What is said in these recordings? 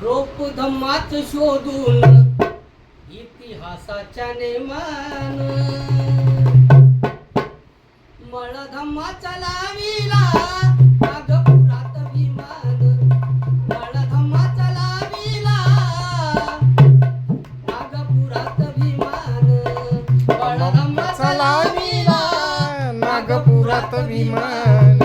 रोप धम्माच शोधून इतिहासाच्या नेमान मळ धम्माचा लाविला नागपुरात विमान मळ धम्माचा लाविला नागपुरात विमान मळ धम्माचा लाविला नागपुरात विमान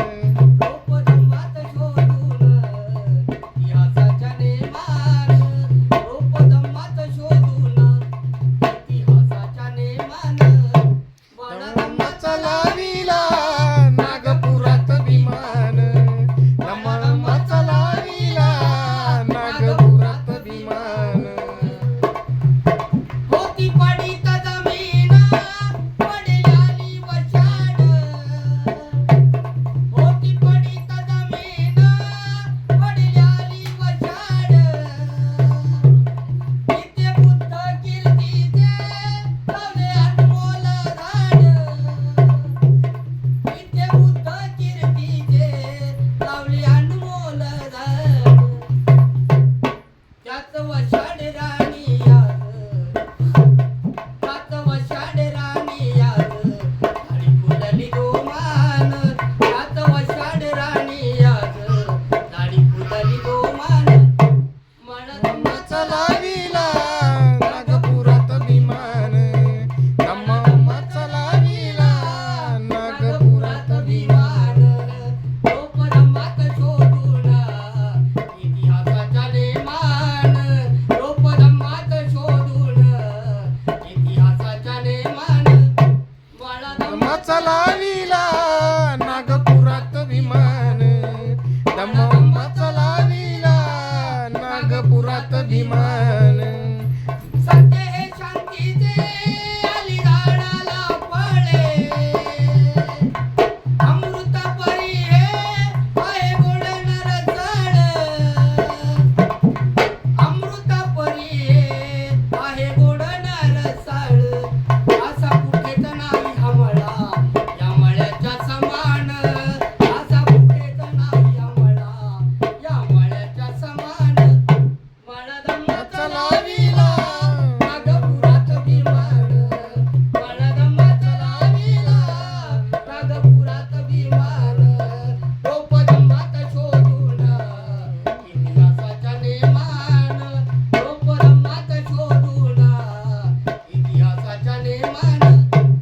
चलाविला नागपुरात विमान दम्म चलाविला नागपुरात विमान सत्य हे शांतीचे आली झाडाला फळे अमृत परी हे आहे गोड नरचळ अमृत परी हे आहे गोड नरचळ असा कुठेच नाही हमळा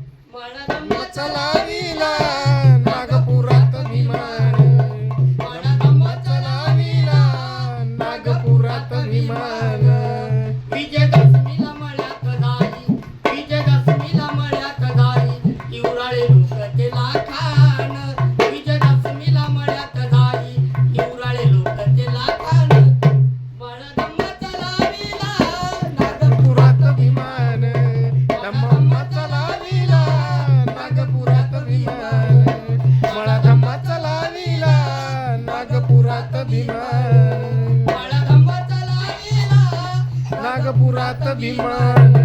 चलाविला नागपुरात विमान चलाविला नागपुरात विमान विजयदशमीला मळ्यात जाई विजयदशमीला मळ्यात जाई इवराळे लोक त्याला खान विजयदशमीला मळ्यात जाई इवराळे लोक त्याला खान मळधम्म चलाविला नागपुरात विमान दम्म चलाविला नागपुरात विमान मळधम्म चलाविला नागपुरात विमान मळधम्म चलाविला नागपुरात विमान